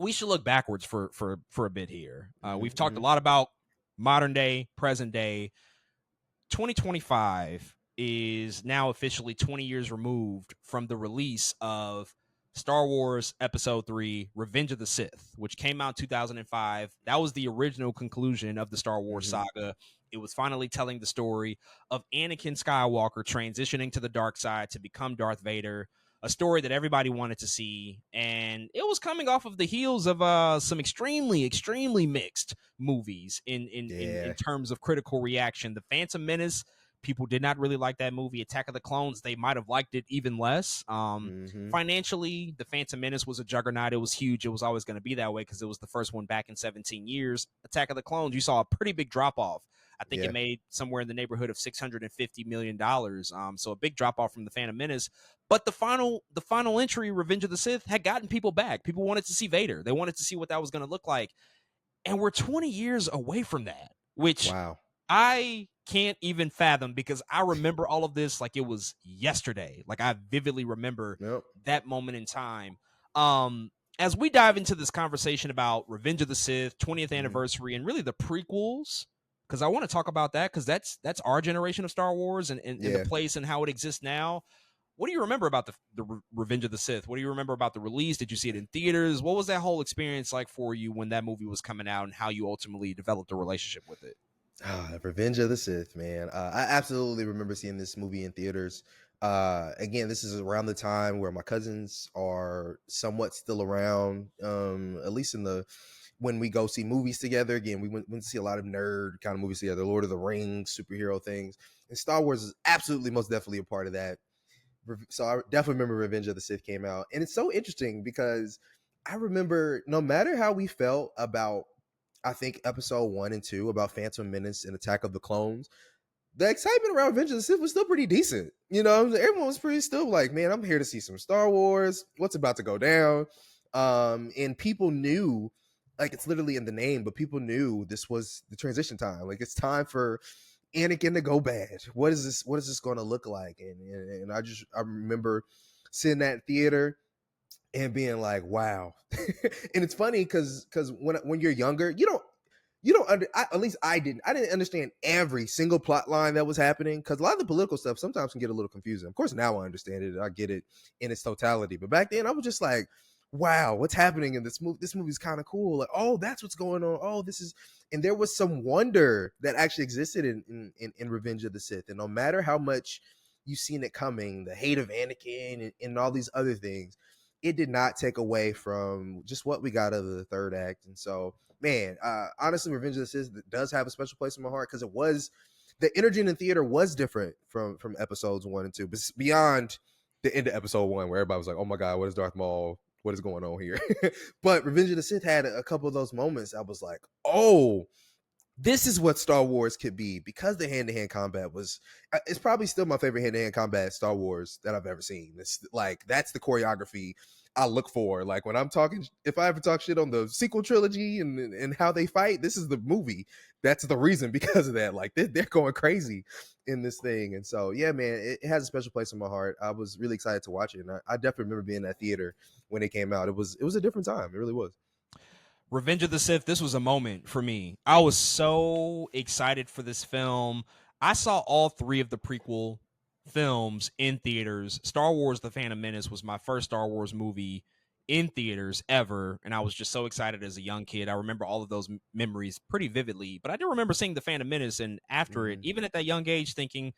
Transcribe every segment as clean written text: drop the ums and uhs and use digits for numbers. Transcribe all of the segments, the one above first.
we should look backwards for a bit here. We've talked a Mm-hmm. lot about modern day, present day. 2025 is now officially 20 years removed from the release of Star Wars Episode 3 Revenge of the Sith, which came out in 2005. That was the original conclusion of the Star Wars Mm-hmm. saga. It was finally telling the story of Anakin Skywalker transitioning to the dark side to become Darth Vader, a story that everybody wanted to see. And it was coming off of the heels of some extremely mixed movies in Yeah. terms of critical reaction. The Phantom Menace, people did not really like that movie. Attack of the Clones, they might have liked it even less. Mm-hmm. Financially, The Phantom Menace was a juggernaut. It was huge. It was always going to be that way because it was the first one back in 17 years. Attack of the Clones, you saw a pretty big drop off. I think Yeah. it made somewhere in the neighborhood of $650 million. So a big drop off from The Phantom Menace. But the final entry, Revenge of the Sith, had gotten people back. People wanted to see Vader. They wanted to see what that was going to look like. And we're 20 years away from that, which Wow. I can't even fathom because I remember all of this like it was yesterday. Like I vividly remember Yep. that moment in time. As we dive into this conversation about Revenge of the Sith, 20th anniversary, and really the prequels, because I want to talk about that because that's our generation of Star Wars and the place and how it exists now. What do you remember about the Revenge of the Sith? What do you remember about the release? Did you see it in theaters? What was that whole experience like for you when that movie was coming out and how you ultimately developed a relationship with it? Revenge of the Sith, man. I absolutely remember seeing this movie in theaters. Again, this is around the time where my cousins are somewhat still around, at least when we go see movies together. Again, we went to see a lot of nerd kind of movies together, Lord of the Rings, superhero things. And Star Wars is absolutely, most definitely a part of that. So I definitely remember Revenge of the Sith came out. And it's so interesting because I remember no matter how we felt about, I think, episode 1 and 2 about Phantom Menace and Attack of the Clones, the excitement around Revenge of the Sith was still pretty decent. You know, everyone was pretty still like, man, I'm here to see some Star Wars. What's about to go down? And people knew, like, it's literally in the name, but people knew this was the transition time. Like, it's time for Anakin to go bad. What is this going to look like? And I remember sitting at theater and being like, wow. And it's funny because when you're younger, at least I didn't understand every single plot line that was happening, because a lot of the political stuff sometimes can get a little confusing. Of course, now I understand it. I get it in its totality. But back then I was just like, wow, what's happening in this movie? This movie's kind of cool. Like, oh, that's what's going on. Oh, this is, and there was some wonder that actually existed in Revenge of the Sith. And no matter how much you've seen it coming, the hate of Anakin and all these other things, it did not take away from just what we got out of the third act. And so, man, honestly, Revenge of the Sith does have a special place in my heart because the energy in the theater was different from episodes 1 and 2, but beyond the end of episode 1 where everybody was like, oh my God, what is Darth Maul? What is going on here? But Revenge of the Sith had a couple of those moments. I was like, oh, this is what Star Wars could be, because the hand-to-hand combat it's probably still my favorite hand-to-hand combat Star Wars that I've ever seen. It's like, that's the choreography I look for. Like, when I'm talking, if I ever talk shit on the sequel trilogy and how they fight, this is the movie. That's the reason, because of that. Like, they're going crazy in this thing. And so, yeah, man, it has a special place in my heart. I was really excited to watch it. And I definitely remember being in that theater when it came out. It was a different time. It really was. Revenge of the Sith, this was a moment for me. I was so excited for this film. I saw all 3 of the prequel films in theaters. Star Wars The Phantom Menace was my first Star Wars movie in theaters ever, and I was just so excited as a young kid. I remember all of those memories pretty vividly, but I do remember seeing The Phantom Menace, and after it, even at that young age, thinking,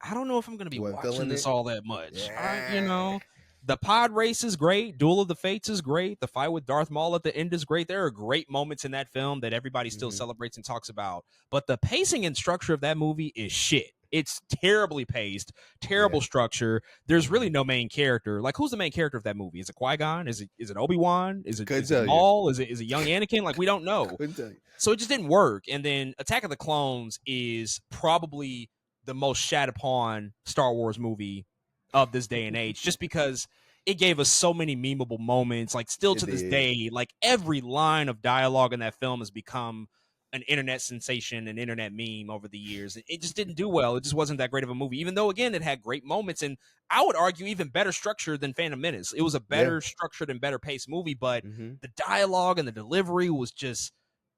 I don't know if I'm going to be watching this all that much. Yeah. The pod race is great. Duel of the Fates is great. The fight with Darth Maul at the end is great. There are great moments in that film that everybody still celebrates and talks about. But the pacing and structure of that movie is shit. It's terribly paced, terrible structure. There's really no main character. Like, who's the main character of that movie? Is it Qui-Gon? Is it Obi-Wan? Is it Maul? Is it young Anakin? Like, we don't know. Couldn't tell you. So it just didn't work. And then Attack of the Clones is probably the most shat upon Star Wars movie of this day and age, just because it gave us so many memeable moments. Like, still to this day, like, every line of dialogue in that film has become an internet sensation, an internet meme over the years. It just didn't do well. It just wasn't that great of a movie, even though, again, it had great moments. And I would argue even better structure than Phantom Menace. It was a Yeah. better structured and better paced movie, but Mm-hmm. the dialogue and the delivery was just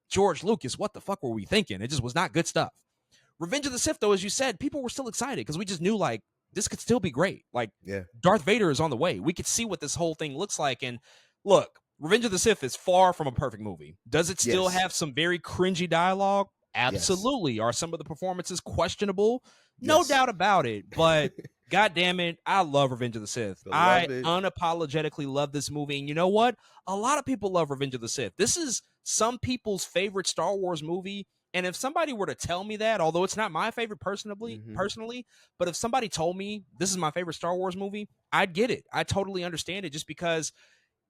George Lucas. What the fuck were we thinking? It just was not good stuff. Revenge of the Sith, though, as you said, people were still excited because we just knew, like, this could still be great. Like, Yeah. Darth Vader is on the way. We could see what this whole thing looks like. And look, Revenge of the Sith is far from a perfect movie. Does it still Yes. have some very cringy dialogue? Yes. Absolutely. Are some of the performances questionable? No Yes. doubt about it. But God damn it, I love Revenge of the Sith. I I love it. unapologetically love this movie. And you know what? A lot of people love Revenge of the Sith. This is some people's favorite Star Wars movie. And if somebody were to tell me that, although it's not my favorite Mm-hmm. personally, but if somebody told me this is my favorite Star Wars movie, I'd get it. I totally understand it just because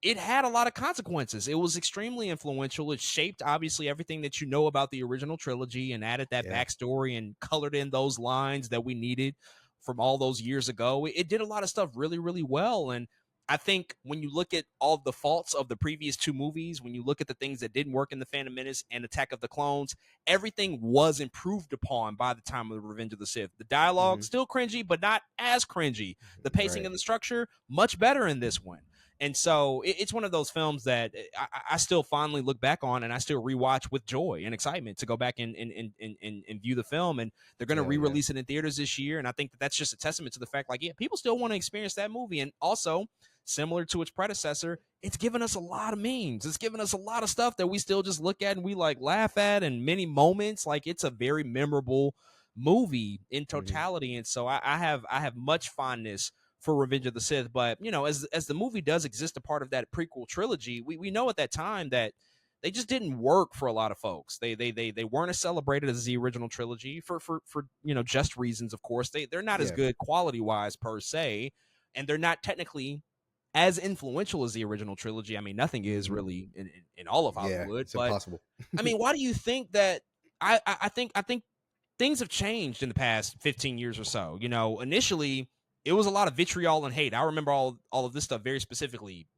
it had a lot of consequences. It was extremely influential. It shaped obviously everything that you know about the original trilogy and added that Yeah. backstory and colored in those lines that we needed from all those years ago. It did a lot of stuff really, really well. And I think when you look at all the faults of the previous two movies, when you look at the things that didn't work in The Phantom Menace and Attack of the Clones, everything was improved upon by the time of the Revenge of the Sith. The dialogue, Mm-hmm. still cringy, but not as cringy. The pacing Right. and the structure, much better in this one. And so it's one of those films that I still fondly look back on and I still rewatch with joy and excitement to go back and view the film. And they're going to Hell yeah. re-release it in theaters this year. And I think that that's just a testament to the fact, like, yeah, people still want to experience that movie. And also, similar to its predecessor, it's given us a lot of memes. It's given us a lot of stuff that we still just look at and we like laugh at, and many moments. Like, it's a very memorable movie in Mm-hmm. totality. And so I have much fondness for Revenge of the Sith. But, you know, as the movie does exist a part of that prequel trilogy, we know at that time that they just didn't work for a lot of folks. They weren't as celebrated as the original trilogy for you know, just reasons, of course. They're not as Yeah. good quality wise per se, and they're not technically as influential as the original trilogy. I mean, nothing is Mm-hmm. really in all of Yeah. Hollywood. It's But impossible. I mean, why do you think that? I think things have changed in the past 15 years or so. You know, initially it was a lot of vitriol and hate. I remember all of this stuff very specifically.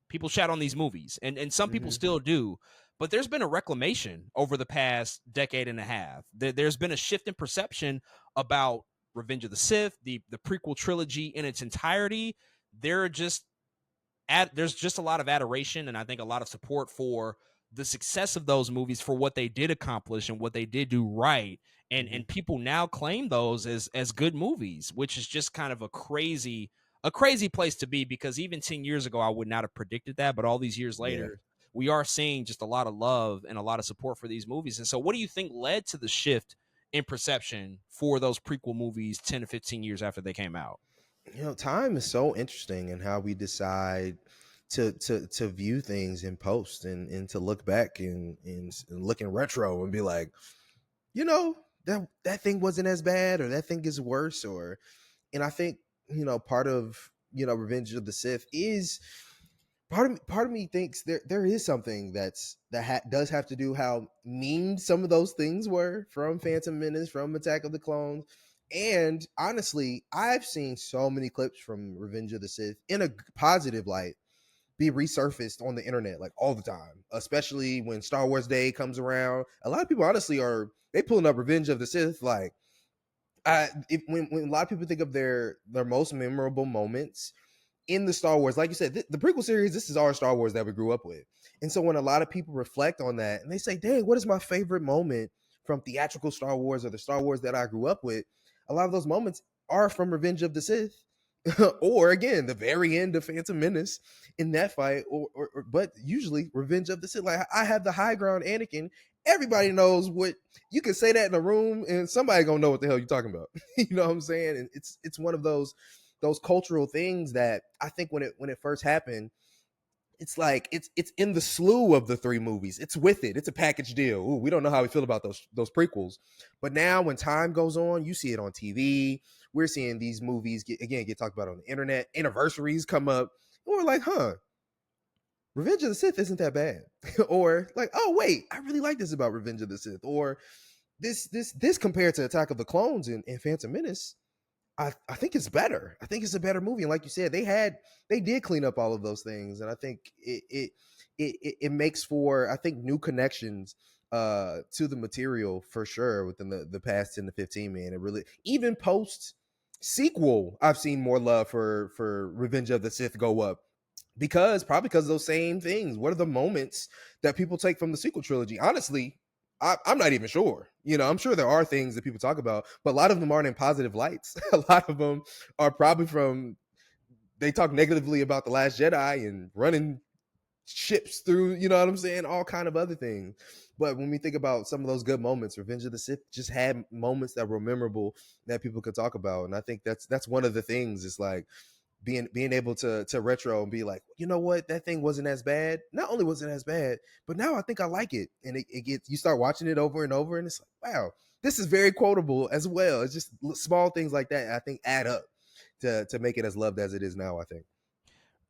People shat on these movies, and some people Mm-hmm. still do. But there's been a reclamation over the past decade and a half. There's been a shift in perception about Revenge of the Sith, the prequel trilogy in its entirety. There are just there's just a lot of adoration and I think a lot of support for the success of those movies for what they did accomplish and what they did do right. Mm-hmm. And people now claim those as good movies, which is just kind of a crazy place to be, because even 10 years ago I would not have predicted that, but all these years Yeah. later we are seeing just a lot of love and a lot of support for these movies. And so what do you think led to the shift in perception for those prequel movies 10 to 15 years after they came out? You know, time is so interesting in how we decide to view things in post and to look back and look in retro and be like, you know, that thing wasn't as bad, or that thing is worse. Or and I think, you know, part of, you know, Revenge of the Sith is part of me thinks there is something does have to do how mean some of those things were from Phantom Menace, from Attack of the Clones. And honestly, I've seen so many clips from Revenge of the Sith in a positive light be resurfaced on the internet like all the time, especially when Star Wars Day comes around. A lot of people honestly are they pulling up Revenge of the Sith like when a lot of people think of their most memorable moments in the Star Wars, like you said, the prequel series, this is our Star Wars that we grew up with. And so when a lot of people reflect on that and they say, dang, what is my favorite moment from theatrical Star Wars or the Star Wars that I grew up with? A lot of those moments are from Revenge of the Sith. Or again, the very end of Phantom Menace in that fight, but usually Revenge of the Sith. Like, I have the high ground, Anakin. Everybody knows what you can say that in a room, and somebody gonna know what the hell you're talking about. You know what I'm saying? And it's one of those cultural things that I think when it first happened, it's like it's in the slew of the three movies. It's with it. It's a package deal. Ooh, we don't know how we feel about those prequels, but now when time goes on, you see it on TV. We're seeing these movies get talked about on the internet. Anniversaries come up, and we're like, huh, Revenge of the Sith isn't that bad. Or like, oh wait, I really like this about Revenge of the Sith. Or this compared to Attack of the Clones and Phantom Menace, I think it's better. I think it's a better movie. And like you said, they did clean up all of those things. And I think it makes for, I think, new connections to the material for sure within the past 10 to 15, man. It really, even post sequel, I've seen more love for Revenge of the Sith go up, because probably because of those same things. What are the moments that people take from the sequel trilogy? Honestly, I'm not even sure. I'm sure there are things that people talk about, but a lot of them aren't in positive lights. A lot of them are probably from, they talk negatively about The Last Jedi and running ships through, you know what I'm saying, all kind of other things. But when we think about some of those good moments, Revenge of the Sith just had moments that were memorable that people could talk about. And I think that's one of the things. It's like being able to retro and be like, you know what, that thing wasn't as bad. Not only was it as bad, but now I think I like it. And it gets, you start watching it over and over, and it's like, wow, this is very quotable as well. It's just small things like that I think add up to make it as loved as it is now, I think.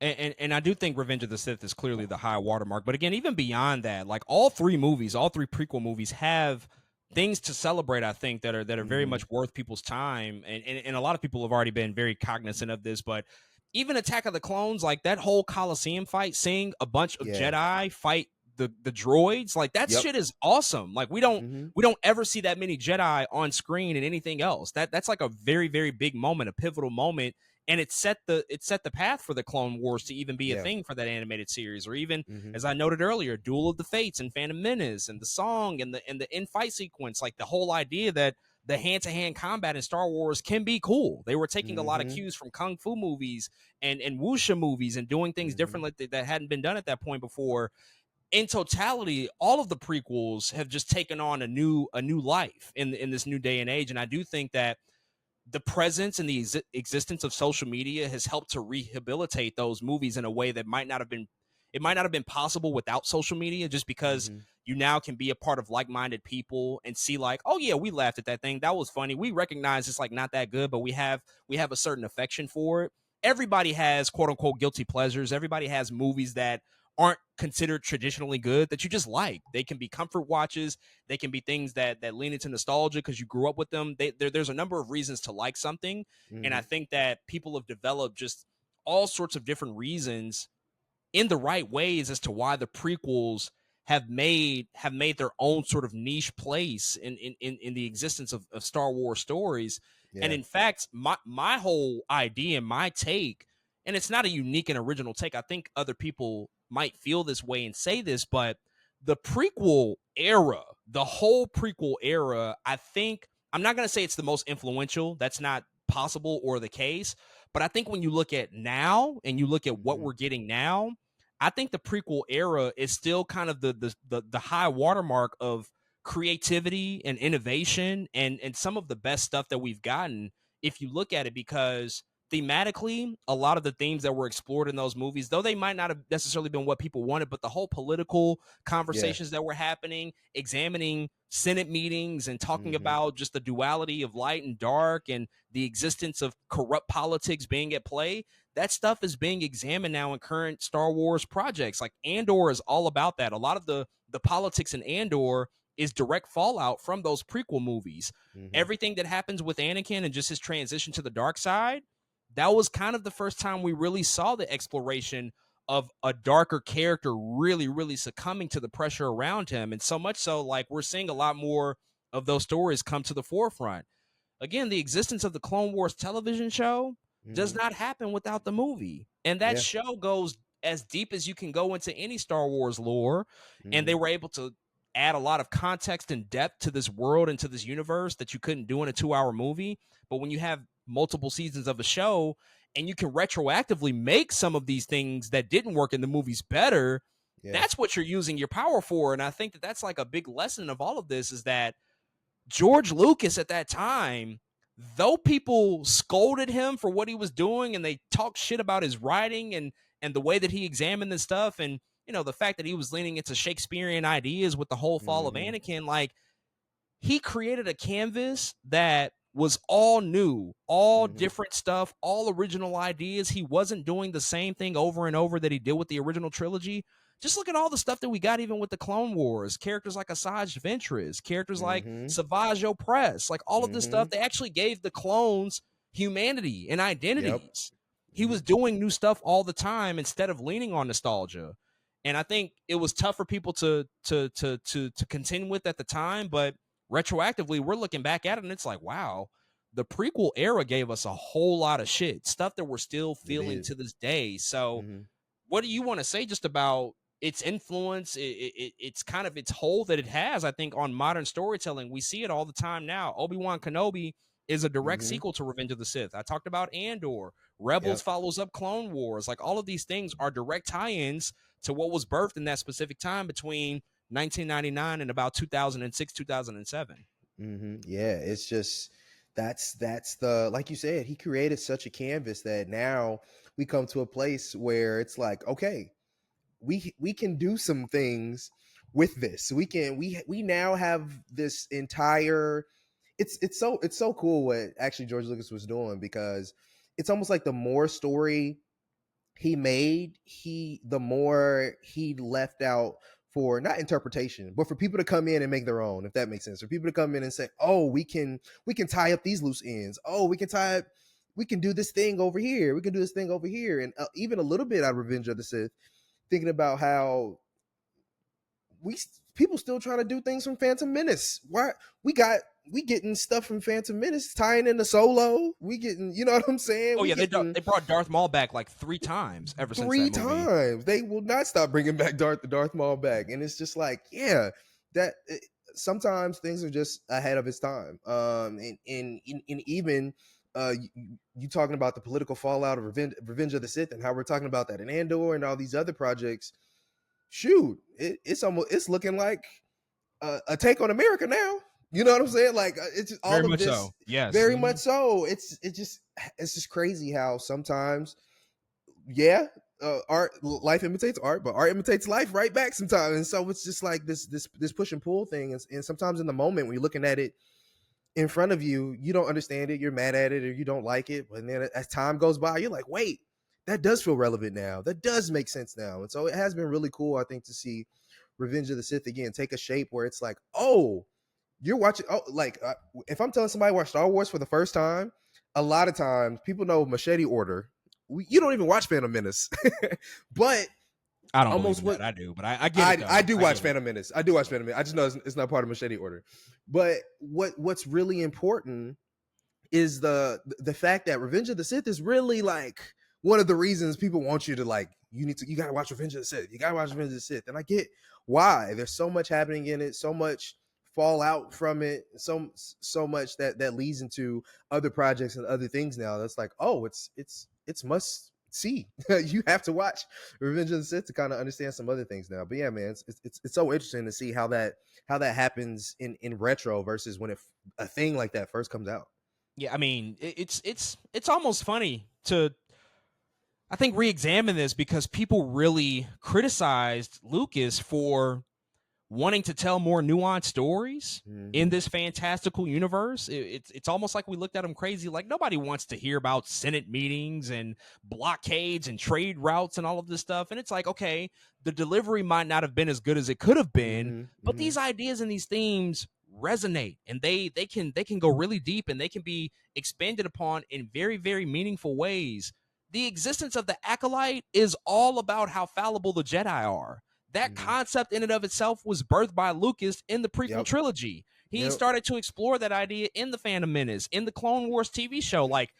And I do think Revenge of the Sith is clearly the high watermark. But again, even beyond that, like all three prequel movies have things to celebrate, I think, that are very Mm-hmm. much worth people's time. And a lot of people have already been very cognizant of this, but even Attack of the Clones, like that whole Coliseum fight, seeing a bunch of Yeah. Jedi fight the droids, like that Yep. shit is awesome. Like we don't Mm-hmm. ever see that many Jedi on screen and anything else. That's like a very, very big moment, a pivotal moment, and it set the path for the Clone Wars to even be a Yeah. thing for that animated series, or even, Mm-hmm. as I noted earlier, Duel of the Fates and Phantom Menace and the song and the in fight sequence, like the whole idea that the hand-to-hand combat in Star Wars can be cool. They were taking a lot of Mm-hmm. cues from kung fu movies and wuxia movies and doing things Mm-hmm. differently that hadn't been done at that point before. In totality, all of the prequels have just taken on a new life in this new day and age, and I do think that the presence and the existence of social media has helped to rehabilitate those movies in a way that might not have been possible without social media, just because Mm-hmm. you now can be a part of like-minded people and see like, oh yeah, we laughed at that thing, that was funny, we recognize it's like not that good, but we have a certain affection for it. Everybody has quote unquote guilty pleasures. Everybody has movies that aren't considered traditionally good that you just like. They can be comfort watches. They can be things that lean into nostalgia because you grew up with them. There's a number of reasons to like something, and I Mm-hmm. think that people have developed just all sorts of different reasons in the right ways as to why the prequels have made their own sort of niche place in the existence of Star Wars stories. And Yeah. in fact, my whole idea and my take, and it's not a unique and original take. I think other people might feel this way and say this, but the prequel era, the whole prequel era, I think, I'm not going to say it's the most influential. That's not possible or the case. But I think when you look at now and you look at what Mm-hmm. we're getting now, I think the prequel era is still kind of the high watermark of creativity and innovation and some of the best stuff that we've gotten if you look at it, because thematically a lot of the themes that were explored in those movies, though they might not have necessarily been what people wanted, but the whole political Yeah. conversations that were happening, examining Senate meetings and talking Mm-hmm. about just the duality of light and dark and the existence of corrupt politics being at play, that stuff is being examined now in current Star Wars projects. Like Andor is all about that. A lot of the politics in Andor is direct fallout from those prequel movies. Mm-hmm. Everything that happens with Anakin and just his transition to the dark side, that was kind of the first time we really saw the exploration of a darker character really, really succumbing to the pressure around him. And so much so, like, we're seeing a lot more of those stories come to the forefront. Again, the existence of the Clone Wars television show does Mm-hmm. not happen without the movie. And that Yeah. show goes as deep as you can go into any Star Wars lore. And Mm-hmm. they were able to add a lot of context and depth to this world and to this universe that you couldn't do in a 2-hour movie. But when you have multiple seasons of a show and you can retroactively make some of these things that didn't work in the movies better, Yeah. that's what you're using your power for. And I think that that's like a big lesson of all of this, is that George Lucas at that time, though people scolded him for what he was doing and they talked shit about his writing and the way that he examined this stuff, and the fact that he was leaning into Shakespearean ideas with the whole fall of Mm-hmm. Anakin, like, he created a canvas that was all new, all Mm-hmm. different stuff, all original ideas. He wasn't doing the same thing over and over that he did with the original trilogy. Just look at all the stuff that we got even with the Clone Wars. Characters like Asajj Ventress, characters like Mm-hmm. Savage Opress, like all of this Mm-hmm. stuff, they actually gave the clones humanity and Yep. identities. He Mm-hmm. was doing new stuff all the time instead of leaning on nostalgia. and I think it was tough for people to contend with at the time. But retroactively, we're looking back at it, and it's like, wow, the prequel era gave us a whole lot of shit, stuff that we're still It feeling did. to this day. So, Hmm. what do you want to say just about its influence? It's kind of its hold that it has, I think, on modern storytelling. We see it all the time now. Obi-Wan Kenobi is a direct Hmm. sequel to Revenge of the Sith. I talked about Andor. Rebels Yep. follows up Clone Wars. Like, all of these things are direct tie-ins to what was birthed in that specific time between 1999 and about 2006, 2007. Yeah, it's just that's the, like you said, he created such a canvas that now we come to a place where it's like, okay, we can do some things with this. We now have this entire, it's so cool what actually George Lucas was doing, because it's almost like the more story he made, the more he left out for not interpretation, but for people to come in and make their own, if that makes sense. For people to come in and say, oh, we can tie up these loose ends. Oh, we can do this thing over here. We can do this thing over here. And even a little bit out of Revenge of the Sith, thinking about how we people still trying to do things from Phantom Menace. Why we getting stuff from Phantom Menace tying into Solo. We getting, you know what I'm saying? Oh We yeah, getting they brought Darth Maul back like 3 times ever since three that movie. times. They will not stop bringing back Darth Maul back, and it's just like, yeah, that sometimes things are just ahead of its time. And even you talking about the political fallout of Revenge of the Sith, and how we're talking about that in Andor and all these other projects. Shoot, it's looking like a take on America now. You know what I'm saying? Like, it's just Very all of much this, so. Yes. very much so. It's just crazy how sometimes, yeah, art life imitates art, but art imitates life right back sometimes. And so it's just like this push and pull thing. And sometimes in the moment when you're looking at it in front of you, you don't understand it, you're mad at it, or you don't like it. But then as time goes by, you're like, wait, that does feel relevant now. That does make sense now. And so it has been really cool, I think, to see Revenge of the Sith again take a shape where it's like, oh, you're watching. Oh, like if I'm telling somebody to watch Star Wars for the first time, a lot of times people know Machete Order. You don't even watch Phantom Menace, but I don't believe almost in what that. I do, but I get it I though. do I watch get it. Phantom Menace. I do watch Phantom Menace. I just know it's not part of Machete Order. But what's really important is the fact that Revenge of the Sith is really like one of the reasons people want you to, like, you gotta watch Revenge of the Sith. You gotta watch Revenge of the Sith. And I get why. There's so much happening in it, so much fallout from it, so much that leads into other projects and other things now. That's like, oh, it's must see. You have to watch Revenge of the Sith to kind of understand some other things now. But yeah, man, it's so interesting to see how that happens in retro versus when a thing like that first comes out. Yeah, I mean, it's almost funny to, I think, re-examine this because people really criticized Lucas for wanting to tell more nuanced stories in Mm-hmm. this fantastical universe. It's almost like we looked at him crazy. Like, nobody wants to hear about Senate meetings and blockades and trade routes and all of this stuff. And it's like, okay, the delivery might not have been as good as it could have been, Mm-hmm. but Mm-hmm. these ideas and these themes resonate, and they can go really deep, and they can be expanded upon in very, very meaningful ways. The existence of the acolyte is all about how fallible the Jedi are. That Mm-hmm. concept in and of itself was birthed by Lucas in the prequel Yep. trilogy. He Yep. started to explore that idea in the Phantom Menace, in the Clone Wars TV show. Like,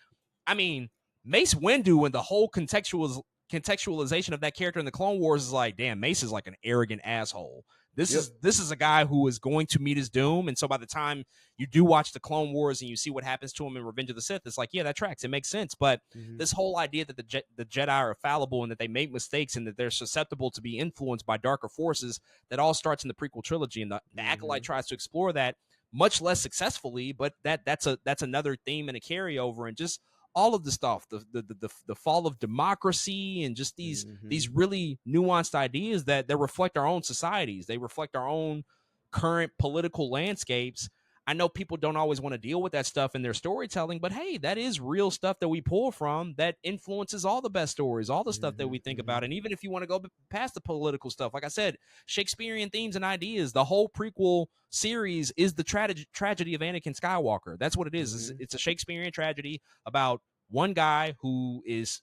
I mean, Mace Windu and the whole contextualization of that character in the Clone Wars is like, damn, Mace is like an arrogant asshole. This Yep. is this is a guy who is going to meet his doom. And so by the time you do watch the Clone Wars and you see what happens to him in Revenge of the Sith, it's like, yeah, that tracks. It makes sense. But Mm-hmm. this whole idea that the Jedi are fallible and that they make mistakes and that they're susceptible to be influenced by darker forces, that all starts in the prequel trilogy. And the Mm-hmm. Acolyte tries to explore that much less successfully, but that's another theme and a carryover. And just all of the stuff, the fall of democracy, and just Mm-hmm. these really nuanced ideas that reflect our own societies. They reflect our own current political landscapes. I know people don't always want to deal with that stuff in their storytelling, but hey, that is real stuff that we pull from that influences all the best stories, all the stuff that Mm-hmm. we think Mm-hmm. about. And even if you want to go past the political stuff, like I said, Shakespearean themes and ideas, the whole prequel series is the tragedy of Anakin Skywalker. That's what it is. Mm-hmm. It's a Shakespearean tragedy about one guy who is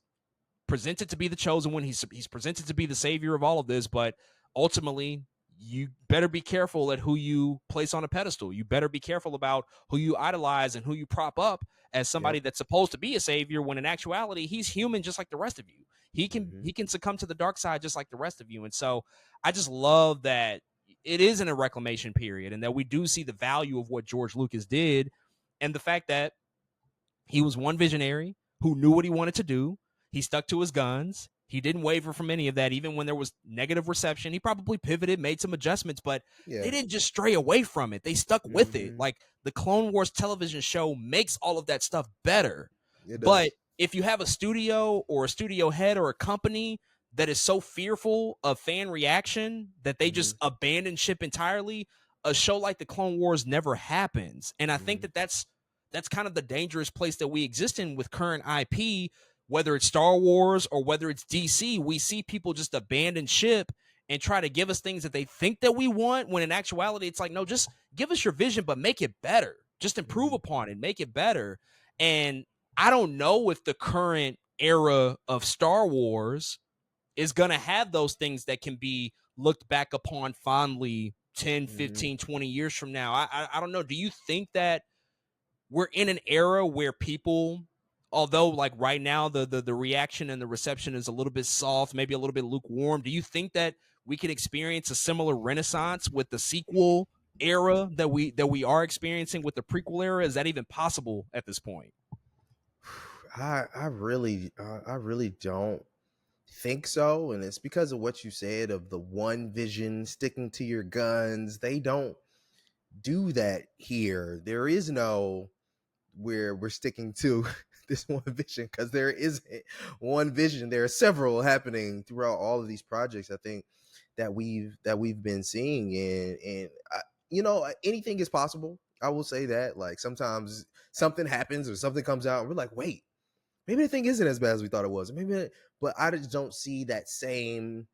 presented to be the chosen one. He's presented to be the savior of all of this, but ultimately, you better be careful at who you place on a pedestal. You better be careful about who you idolize and who you prop up as somebody Yep. that's supposed to be a savior, when in actuality, he's human just like the rest of you. Hmm. He can succumb to the dark side just like the rest of you. And so I just love that it is in a reclamation period, and that we do see the value of what George Lucas did, and the fact that he was one visionary who knew what he wanted to do. He stuck to his guns. He didn't waver from any of that, even when there was negative reception. He probably pivoted, made some adjustments, but they Yeah. didn't just stray away from it. They stuck with it. Hmm. Like, the Clone Wars television show makes all of that stuff better. It But does. if you have a studio or a studio head or a company that is so fearful of fan reaction that they Hmm. just abandon ship entirely, a show like the Clone Wars never happens. And I think Hmm. that that's kind of the dangerous place that we exist in with current IP, whether it's Star Wars or whether it's DC. We see people just abandon ship and try to give us things that they think that we want, when in actuality, it's like, no, just give us your vision, but make it better. Just improve Hmm. upon it, make it better. And I don't know if the current era of Star Wars is going to have those things that can be looked back upon fondly 10, Hmm. 15, 20 years from now. I don't know. Do you think that we're in an era where people, although like right now the reaction and the reception is a little bit soft, maybe a little bit lukewarm, do you think that we could experience a similar renaissance with the sequel era that we are experiencing with the prequel era? Is that even possible at this point? I really don't think so, and it's because of what you said of the one vision, sticking to your guns. They don't do that here. There is no where we're sticking to this one vision, because there isn't one vision. There are several happening throughout all of these projects, I think, that we've been seeing. And anything is possible. I will say that, like, sometimes something happens or something comes out and we're like, wait, maybe the thing isn't as bad as we thought it was. But I just don't see that same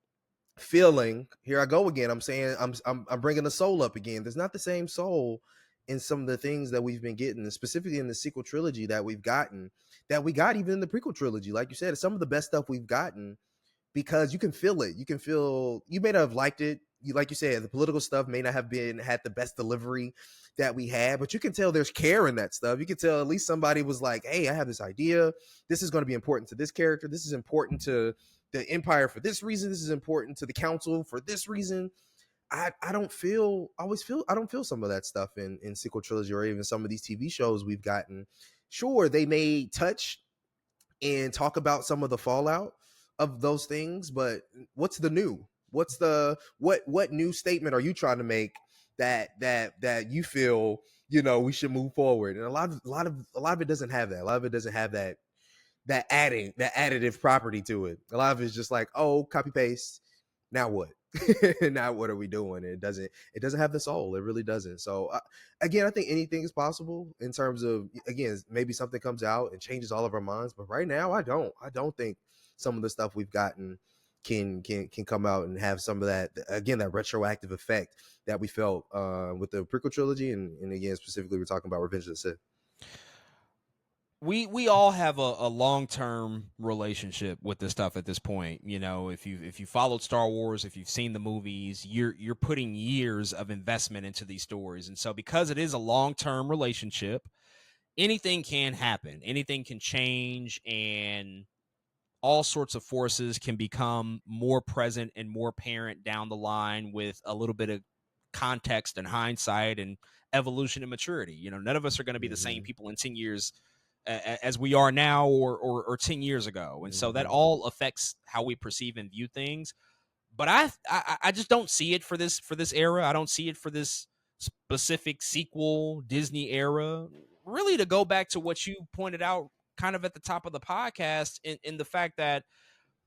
feeling. Here I go again. I'm saying I'm bringing the soul up again. There's not the same soul in some of the things that we've been getting, specifically in the sequel trilogy that we've gotten, that we got even in the prequel trilogy. Like you said, it's some of the best stuff we've gotten, because you can feel it. You can feel, you may not have liked it. Like you said, the political stuff may not have been had the best delivery that we had, but you can tell there's care in that stuff. You can tell at least somebody was like, "Hey, I have this idea. This is going to be important to this character. This is important to the Empire for this reason. This is important to the Council for this reason." I don't feel, I don't feel some of that stuff in sequel trilogy, or even some of these TV shows we've gotten. Sure, they may touch and talk about some of the fallout of those things, but what's the new, what's the what new statement are you trying to make that you feel, we should move forward? And a lot of it doesn't have that. A lot of it doesn't have that additive property to it. A lot of it's just like, oh, copy paste. Now what? Now what are we doing? It doesn't have the soul. It really doesn't. So again, I think anything is possible in terms of, again, maybe something comes out and changes all of our minds. But right now, I don't think some of the stuff we've gotten can come out and have some of that, again, that retroactive effect that we felt with the prequel trilogy, and again, specifically, we're talking about Revenge of the Sith. We all have a long-term relationship with this stuff at this point. If you followed Star Wars, if you've seen the movies, you're putting years of investment into these stories. And so, because it is a long-term relationship, anything can happen, anything can change, and all sorts of forces can become more present and more apparent down the line with a little bit of context and hindsight and evolution and maturity. None of us are going to be the same Hmm. people in 10 years as we are now, or 10 years ago. And so that Hmm. all affects how we perceive and view things. But I just don't see it for this era. I don't see it for this specific sequel Disney era. Really, to go back to what you pointed out kind of at the top of the podcast, in the fact that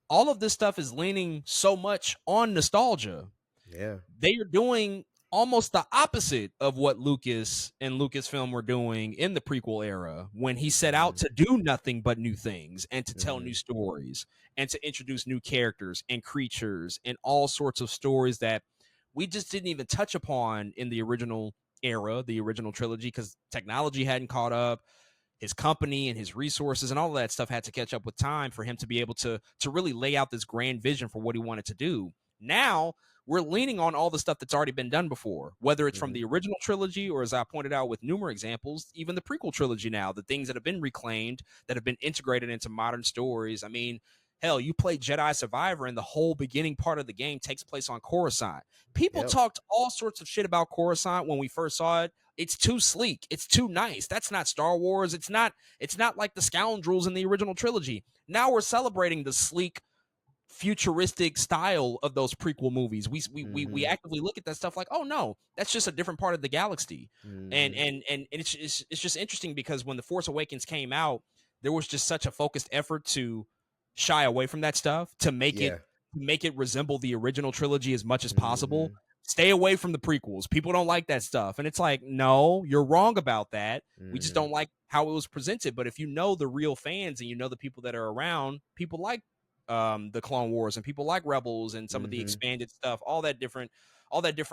all of this stuff is leaning so much on nostalgia. Yeah. They are doing almost the opposite of what Lucas and Lucasfilm were doing in the prequel era, when he set out Hmm. to do nothing but new things and to tell new Hmm. stories and to introduce new characters and creatures and all sorts of stories that we just didn't even touch upon in the original era, the original trilogy, because technology hadn't caught up. his company and his resources and all of that stuff had to catch up with time for him to be able to really lay out this grand vision for what he wanted to do. Now we're leaning on all the stuff that's already been done before, whether it's from Mm-hmm. the original trilogy or, as I pointed out with numerous examples, even the prequel trilogy now, the things that have been reclaimed, that have been integrated into modern stories. I mean, hell, you play Jedi Survivor and the whole beginning part of the game takes place on Coruscant. People Yep. talked all sorts of shit about Coruscant when we first saw it. It's too sleek. It's too nice. That's not Star Wars. It's not like the scoundrels in the original trilogy. Now we're celebrating the sleek, futuristic style of those prequel movies. We Mm-hmm. actively look at that stuff like, oh no, that's just a different part of the galaxy. And Mm-hmm. and it's just interesting because when the Force Awakens came out, there was just such a focused effort to shy away from that stuff, Yeah. to make it resemble the original trilogy as much as possible. Mm-hmm. Stay away from the prequels. People don't like that stuff. And it's like, no, you're wrong about that. We just Mm-hmm. don't like how it was presented. But if you know the real fans and you know the people that are around, people like the Clone Wars and people like Rebels and some of the Mm-hmm. expanded stuff, all that different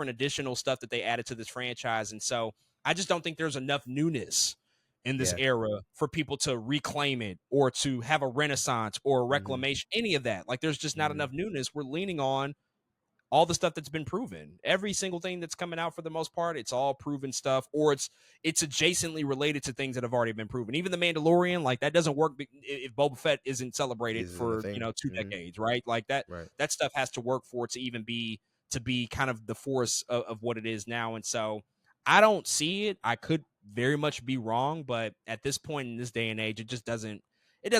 additional stuff that they added to this franchise. And so I just don't think there's enough newness in this Yeah. era for people to reclaim it or to have a renaissance or a Mm-hmm. reclamation, any of that. Like there's just not Mm-hmm. enough newness. We're leaning on all the stuff that's been proven. Every single thing that's coming out for the most part, it's all proven stuff, or it's adjacently related to things that have already been proven. Even the Mandalorian, like that doesn't work if Boba Fett isn't celebrated Isn't a for thing. Mm-hmm. two decades, right? Like Right. that stuff has to work for it to even be kind of the force of what it is now. And so I don't see it. I could very much be wrong, but at this point in this day and age, it doesn't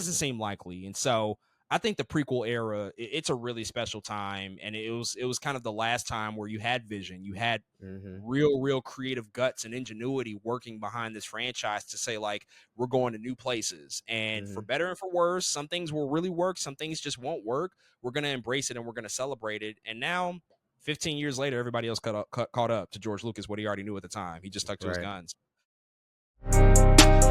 seem likely. And so I think the prequel era, it's a really special time, and it was kind of the last time where you had vision, you had Mm-hmm. real creative guts and ingenuity working behind this franchise to say like we're going to new places, and for Mm-hmm. better and for worse, some things will really work, some things just won't work. We're gonna embrace it and we're gonna celebrate it. And now, 15 years later, everybody else caught up to George Lucas what he already knew at the time. He just stuck to his Right. guns.